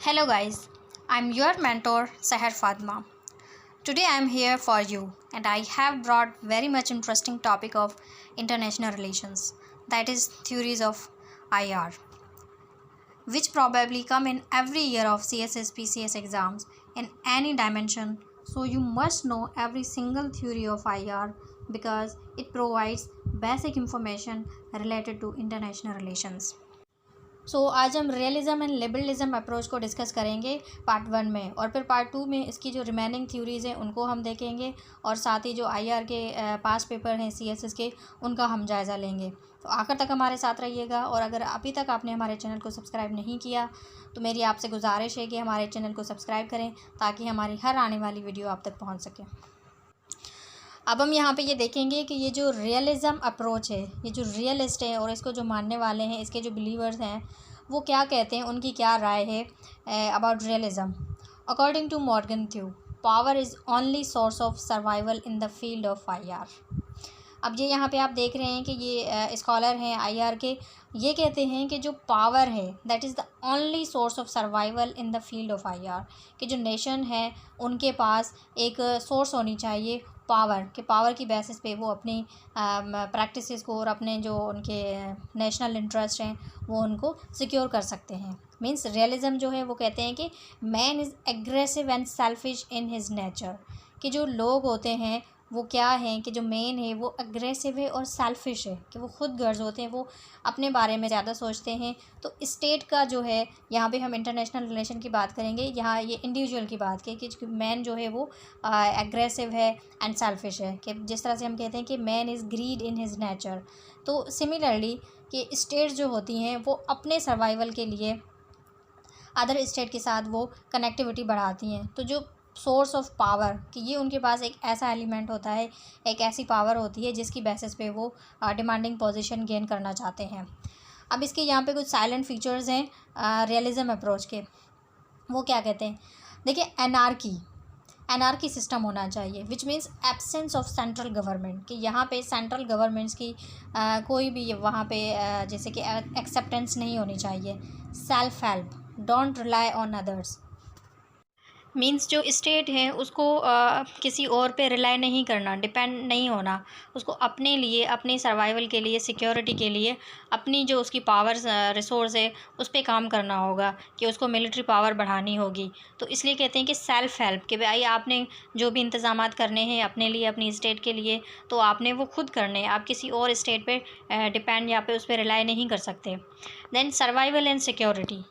Hello guys, I'm your mentor Seher Fatma. Today I'm here for you and I have brought very much interesting topic of international relations, that is theories of IR, which probably come in every year of CSS PCS exams in any dimension. So you must know every single theory of IR because it provides basic information related to international relations. आज हम realism and liberalism approach को discuss करेंगे part 1 में, और फिर part 2 में इसकी जो रिमेनिंग थ्योरीज़ हैं उनको हम देखेंगे, और साथ ही जो IR के पास पेपर हैं CSS के उनका हम जायज़ा लेंगे। तो आखिर तक हमारे साथ रहिएगा, और अगर अभी तक आपने हमारे चैनल को सब्सक्राइब नहीं किया तो मेरी आपसे गुजारिश है कि हमारे चैनल को सब्सक्राइब करें ताकि हमारी हर आने वाली वीडियो आप तक पहुँच सके। अब हम यहाँ पे ये देखेंगे कि ये जो रियलिज़म अप्रोच है, ये जो रियलिस्ट है और इसको जो मानने वाले हैं, इसके जो बिलीवर्स हैं, वो क्या कहते हैं, उनकी क्या राय है about realism. According to Morgenthau, power is only source of survival in the field of IR। अब ये यहाँ पे आप देख रहे हैं कि ये स्कॉलर हैं IR के, ये कहते हैं कि जो पावर है that is the only source of survival in the field of IR, कि जो नेशन है उनके पास एक सोर्स होनी चाहिए पावर, के पावर की बेसिस पे वो अपनी प्रैक्टिसेस को और अपने जो उनके नेशनल इंटरेस्ट हैं वो उनको सिक्योर कर सकते हैं। मींस रियलिज़म जो है वो कहते हैं कि man is aggressive and selfish in his nature, कि जो लोग होते हैं वो क्या हैं कि जो मेन है वो अग्रेसिव है और सेल्फिश है, कि वो खुद गर्ज होते हैं, वो अपने बारे में ज़्यादा सोचते हैं। तो स्टेट का जो है, यहाँ पे हम इंटरनेशनल रिलेशन की बात करेंगे, यहाँ ये इंडिविजुअल की बात की कि मैन जो है वो एग्रेसिव है एंड सेल्फिश है, कि जिस तरह से हम कहते हैं कि man is grid in his nature. तो सिमिलरली कि स्टेट्स जो होती हैं वो अपने सर्वाइवल के लिए अदर स्टेट के साथ वो कनेक्टिविटी बढ़ाती हैं। तो जो सोर्स ऑफ पावर, कि ये उनके पास एक ऐसा एलिमेंट होता है, एक ऐसी पावर होती है जिसकी बेसिस पे वो डिमांडिंग पोजीशन गेन करना चाहते हैं। अब इसके यहाँ पे कुछ साइलेंट फीचर्स हैं रियलिज़म अप्रोच के। वो क्या कहते हैं, देखिए एनार्की सिस्टम होना चाहिए, which means absence of central government, कि यहाँ पे सेंट्रल गवर्नमेंट्स की कोई भी वहाँ पे जैसे कि एक्सेप्टेंस नहीं होनी चाहिए। Self help, don't rely on others, means जो स्टेट है उसको किसी और पे रिलाई नहीं करना, डिपेंड नहीं होना, उसको अपने लिए, अपने सर्वाइवल के लिए, सिक्योरिटी के लिए अपनी जो उसकी पावर रिसोर्स है उस पर काम करना होगा, कि उसको मिलिट्री पावर बढ़ानी होगी। तो इसलिए कहते हैं कि सेल्फ हेल्प, कि भाई आपने जो भी इंतज़ामात करने हैं अपने लिए, अपनी स्टेट के लिए, तो आपने वो खुद करने हैं, आप किसी और स्टेट पे डिपेंड या पे उस पर रिलाई नहीं कर सकते। देन सर्वाइवल एंड सिक्योरिटी,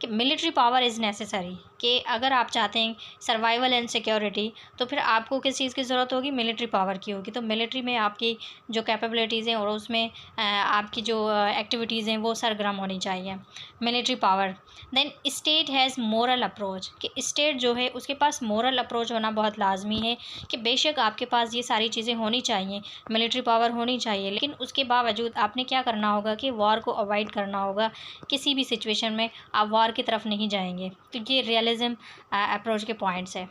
कि मिलिट्री पावर इज़ नेसेसरी, कि अगर आप चाहते हैं सर्वाइवल एंड सिक्योरिटी तो फिर आपको किस चीज़ की ज़रूरत होगी, मिलिट्री पावर की होगी। तो मिलिट्री में आपकी जो कैपेबिलिटीज़ हैं और उसमें आपकी जो एक्टिविटीज़ हैं वो सरगर्म होनी चाहिए, military power. Then state has moral approach, कि स्टेट जो है उसके पास मोरल अप्रोच होना बहुत लाजमी है, कि बेशक आपके पास ये सारी चीज़ें होनी चाहिए, मिलिट्री पावर होनी चाहिए, लेकिन उसके बावजूद आपने क्या करना होगा कि वॉर को अवॉइड करना होगा, किसी भी सिचुएशन में आप वॉर की तरफ नहीं जाएंगे। तो ये रियलिज़म अप्रोच के पॉइंट्स है।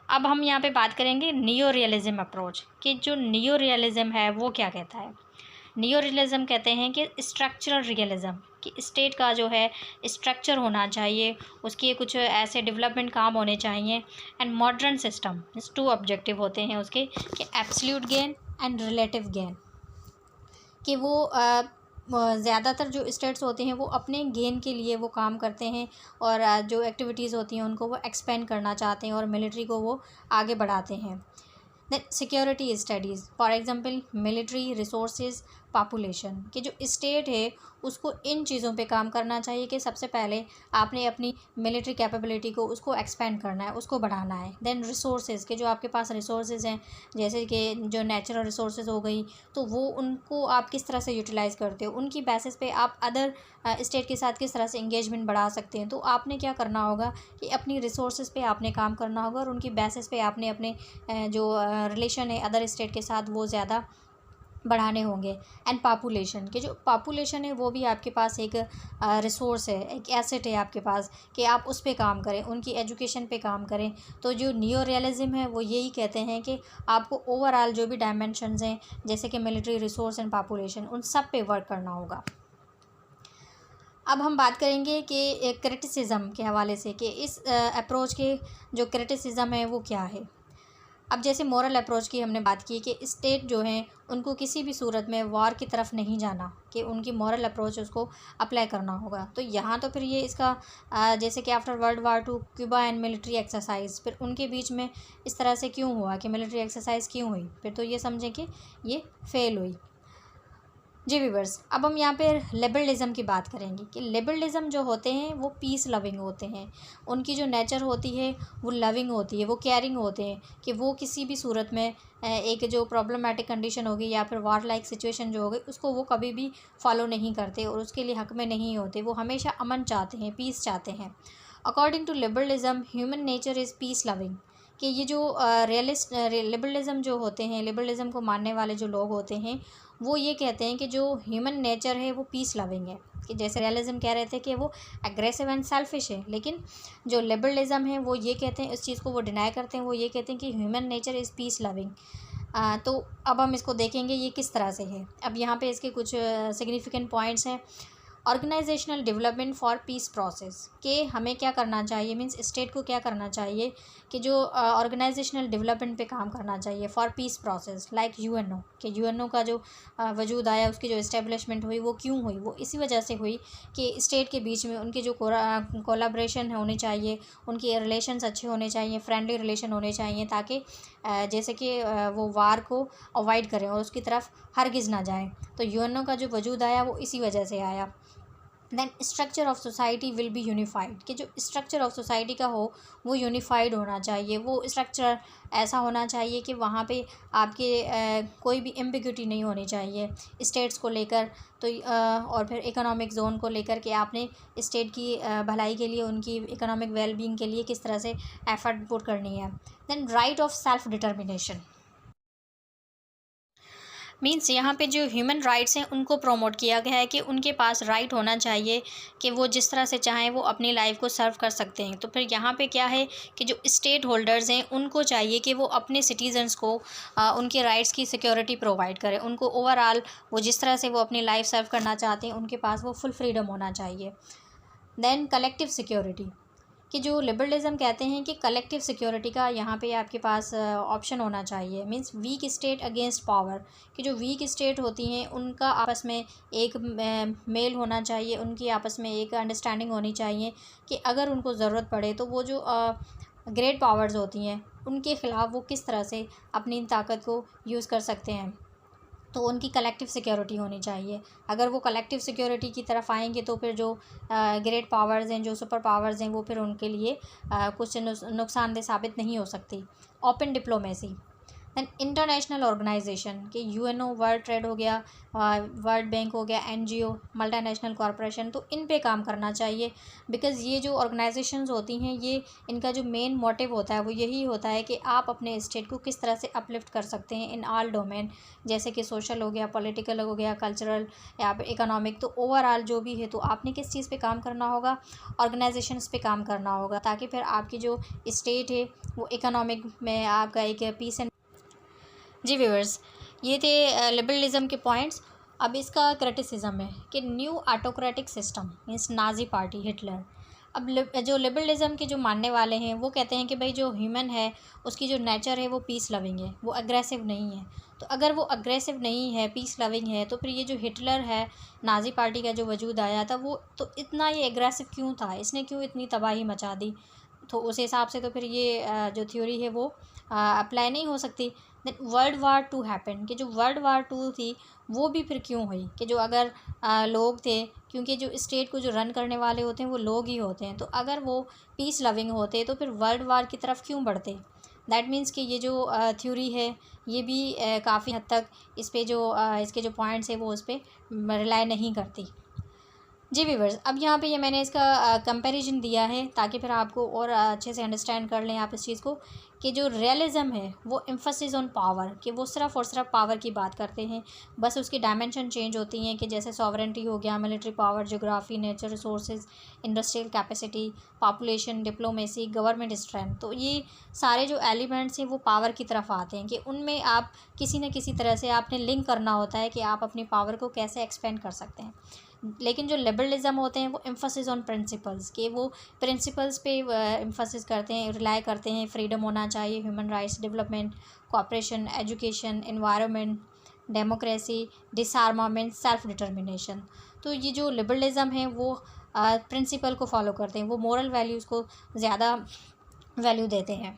अब हम यहाँ पे बात करेंगे नियो रियलिज़म अप्रोच, कि जो नियो रियलिज़म है वो क्या कहता है। नियो रियलिज़म कहते हैं कि स्ट्रक्चरल रियलिज़म, कि स्टेट का जो है स्ट्रक्चर होना चाहिए, उसके कुछ ऐसे डेवलपमेंट काम होने चाहिए। एंड मॉडर्न सिस्टम, इस 2 ऑब्जेक्टिव होते हैं उसके, कि absolute gain and relative gain, कि वो ज़्यादातर जो स्टेट्स होते हैं वो अपने गेन के लिए वो काम करते हैं, और जो एक्टिविटीज़ होती हैं उनको वो एक्सपेंड करना चाहते हैं और मिलिट्री को वो आगे बढ़ाते हैं। Then security studies, for example military resources, population, कि जो स्टेट है उसको इन चीज़ों पे काम करना चाहिए कि सबसे पहले आपने अपनी मिलिट्री कैपेबिलिटी को उसको एक्सपेंड करना है, उसको बढ़ाना है। देन रिसोर्सेज, के जो आपके पास रिसोर्सेज हैं जैसे कि जो नेचुरल रिसोर्सेज हो गई, तो वो उनको आप किस तरह से यूटिलाइज़ करते हो, उनकी बेसिस पे आप अदर स्टेट के साथ किस तरह से इंगेजमेंट बढ़ा सकते हैं। तो आपने क्या करना होगा कि अपनी रिसोर्सेज पे आपने काम करना होगा, और उनकी बेसिस पे आपने अपने जो रिलेशन है अदर स्टेट के साथ वो ज़्यादा बढ़ाने होंगे। एंड पॉपुलेशन, कि जो पॉपुलेशन है वो भी आपके पास एक रिसोर्स है, एक एसेट है आपके पास, कि आप उस पे काम करें, उनकी एजुकेशन पे काम करें। तो जो नियो रियलिज़म है वो यही कहते हैं कि आपको ओवरऑल जो भी डायमेंशंस हैं जैसे कि मिलिट्री, रिसोर्स एंड पॉपुलेशन, उन सब पे वर्क करना होगा। अब हम बात करेंगे कि क्रिटिसिज्म के हवाले से कि इस अप्रोच के जो क्रिटिसिज्म है वो क्या है। अब जैसे मोरल अप्रोच की हमने बात की कि स्टेट जो हैं उनको किसी भी सूरत में वॉर की तरफ नहीं जाना, कि उनकी मोरल अप्रोच उसको अप्लाई करना होगा। तो यहाँ तो फिर ये इसका जैसे कि after world war two Cuba and military exercise, फिर उनके बीच में इस तरह से क्यों हुआ कि मिलिट्री एक्सरसाइज क्यों हुई, फिर तो ये समझें कि ये फेल हुई। जी व्यूअर्स, अब हम यहाँ पे लिबरलिज़म की बात करेंगे कि लिबरलिज़म जो होते हैं वो पीस लविंग होते हैं। उनकी जो नेचर होती है वो लविंग होती है, वो केयरिंग होते हैं कि वो किसी भी सूरत में एक जो प्रॉब्लमेटिक कंडीशन होगी या फिर वार लाइक सिचुएशन जो होगी उसको वो कभी भी फॉलो नहीं करते और उसके लिए हक़ में नहीं होते। वो हमेशा अमन चाहते हैं, पीस चाहते हैं। According to liberalism human nature is peace loving, कि ये जो लिबरलिज़म जो होते हैं, लिबरलिज़म को मानने वाले जो लोग होते हैं वो ये कहते हैं कि जो ह्यूमन नेचर है वो पीस लविंग है। कि जैसे रियलिज़म कह रहे थे कि वो एग्रेसिव एंड सेल्फिश है, लेकिन जो लिबरलिज़म है वो ये कहते हैं, इस चीज़ को वो डिनाई करते हैं, वो ये कहते हैं कि human nature is peace loving. तो अब हम इसको देखेंगे ये किस तरह से है। अब यहाँ पे इसके कुछ सिग्निफिकेंट पॉइंट्स हैं। Organisational development for peace process, कि हमें क्या करना चाहिए, मींस स्टेट को क्या करना चाहिए कि जो ऑर्गेनाइजेशनल डेवलपमेंट पे काम करना चाहिए for peace process, like UNO, कि यूएनओ का जो वजूद आया, उसकी जो इस्टेब्लिशमेंट हुई वो क्यों हुई, वो इसी वजह से हुई कि स्टेट के बीच में उनकी जो कोलाब्रेशन होनी चाहिए, उनके रिलेशंस अच्छे होने चाहिए, फ्रेंडली रिलेशन होने चाहिए, ताकि जैसे कि वो वार को अवॉइड करें और उसकी तरफ हरगिज़ ना जाएं। तो यूएनओ का जो वजूद आया वो इसी वजह से आया। Then structure of society will be unified, कि जो स्ट्रक्चर ऑफ सोसाइटी का हो वो यूनिफाइड होना चाहिए। वो स्ट्रक्चर ऐसा होना चाहिए कि वहाँ पे आपके कोई भी एम्बिग्यूटी नहीं होनी चाहिए स्टेट्स को लेकर। तो और फिर इकोनॉमिक जोन को लेकर कि आपने स्टेट की भलाई के लिए, उनकी इकोनॉमिक वेलबींग के लिए किस तरह से एफर्ट पुट करनी है। Then right of self determination, means यहाँ पे जो ह्यूमन राइट्स हैं उनको प्रमोट किया गया है कि उनके पास राइट होना चाहिए कि वो जिस तरह से चाहें वो अपनी लाइफ को सर्व कर सकते हैं। तो फिर यहाँ पे क्या है कि जो स्टेट होल्डर्स हैं उनको चाहिए कि वो अपने सिटीजन्स को उनके राइट्स की सिक्योरिटी प्रोवाइड करें। उनको ओवरऑल वो जिस तरह से वो अपनी लाइफ सर्व करना चाहते हैं उनके पास वो फुल फ्रीडम होना चाहिए। देन कलेक्टिव सिक्योरिटी, कि जो लिबरलिज़म कहते हैं कि कलेक्टिव सिक्योरिटी का यहाँ पे आपके पास ऑप्शन होना चाहिए। Means weak state against power, कि जो वीक स्टेट होती हैं उनका आपस में एक मेल होना चाहिए, उनकी आपस में एक अंडरस्टैंडिंग होनी चाहिए कि अगर उनको ज़रूरत पड़े तो वो जो ग्रेट पावर्स होती हैं उनके ख़िलाफ़ वो किस तरह से अपनी ताकत को यूज़ कर सकते हैं। तो उनकी कलेक्टिव सिक्योरिटी होनी चाहिए। अगर वो कलेक्टिव सिक्योरिटी की तरफ आएंगे तो फिर जो ग्रेट पावर्स हैं, जो सुपर पावर्स हैं, वो फिर उनके लिए कुछ नुकसानदेह साबित नहीं हो सकती। Open diplomacy, then international organisation, कि यूएनओ, वर्ल्ड ट्रेड हो गया, वर्ल्ड बैंक हो गया, एनजीओ, मल्टीनेशनल कॉरपोरेशन, तो इन पे काम करना चाहिए। बिकॉज़ ये जो ऑर्गेनाइजेशंस होती हैं ये इनका जो मेन मोटिव होता है वो यही होता है कि आप अपने स्टेट को किस तरह से अपलिफ्ट कर सकते हैं इन ऑल डोमेन, जैसे कि सोशल हो गया, पॉलिटिकल हो गया, कल्चरल या फिर इकोनॉमिक। तो ओवरऑल जो भी है तो आपने किस चीज़ पे काम करना होगा, ऑर्गेनाइजेशंस पे काम करना होगा, ताकि फिर आपकी जो स्टेट है वो इकोनॉमिक में आपका एक पीस एंड। जी व्यूअर्स, ये थे लिबरलिज़म के पॉइंट्स। अब इसका क्रिटिसिज्म है कि new autocratic system means Nazi party, Hitler. अब जो लिबरलिज़म के जो मानने वाले हैं वो कहते हैं कि भाई जो ह्यूमन है उसकी जो नेचर है वो पीस लविंग है, वो अग्रेसिव नहीं है। तो अगर वो अग्रेसिव नहीं है, पीस लविंग है, तो फिर ये जो हिटलर है, नाजी पार्टी का जो वजूद आया था, वो तो इतना ये एग्रेसिव क्यों था, इसने क्यों इतनी तबाही मचा दी। तो उस हिसाब से तो फिर ये जो थ्योरी है वो अप्लाई नहीं हो सकती। Then world war two happen, कि जो वर्ल्ड वार टू थी वो भी फिर क्यों हुई, कि जो अगर लोग थे, क्योंकि जो स्टेट को जो रन करने वाले होते हैं वो लोग ही होते हैं, तो अगर वो पीस लविंग होते तो फिर वर्ल्ड वार की तरफ क्यों बढ़ते। दैट मीन्स कि ये जो थ्योरी है ये भी काफ़ी हद तक इस पे जो इसके जो पॉइंट्स है वो उस पर रिलाई नहीं करती। जी व्यूअर्स, अब यहाँ पे ये मैंने इसका कंपैरिजन दिया है ताकि फिर आपको और अच्छे से अंडरस्टैंड कर लें आप इस चीज़ को, कि जो रियलिज़म है वो एम्फसिस ऑन पावर, कि वो सिर्फ़ और सिर्फ पावर की बात करते हैं, बस उसकी डायमेंशन चेंज होती हैं, कि जैसे सॉवरेंटी हो गया, military power, geography, nature resources, industrial capacity, population, diplomacy, government strength. तो ये सारे जो एलिमेंट्स हैं वो पावर की तरफ आते हैं, कि उनमें आप किसी न किसी तरह से आपने लिंक करना होता है कि आप अपनी पावर को कैसे एक्सपेंड कर सकते हैं। लेकिन जो लिबरलिज्म होते हैं वो एम्फसिस ऑन प्रिंसिपल्स, कि वो प्रिंसिपल्स पे एम्फसिस करते हैं, रिलाई करते हैं। फ्रीडम होना चाहिए, human rights, development, cooperation, education, environment, democracy, डिसआर्मामेंट, self determination. तो ये जो लिबरलिज्म है वो प्रिंसिपल को फॉलो करते हैं, वो मोरल वैल्यूज़ को ज़्यादा वैल्यू देते हैं।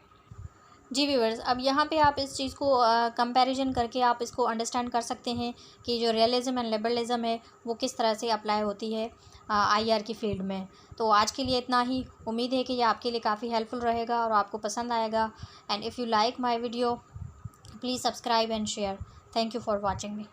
जी व्यूअर्स, अब यहाँ पे आप इस चीज़ को कंपैरिजन करके आप इसको अंडरस्टैंड कर सकते हैं कि जो रियलिज्म एंड लिबरलिज्म है वो किस तरह से अप्लाई होती है आईआर की फील्ड में। तो आज के लिए इतना ही। उम्मीद है कि ये आपके लिए काफ़ी हेल्पफुल रहेगा और आपको पसंद आएगा। And if you like my video, please subscribe and share. Thank you for watching me.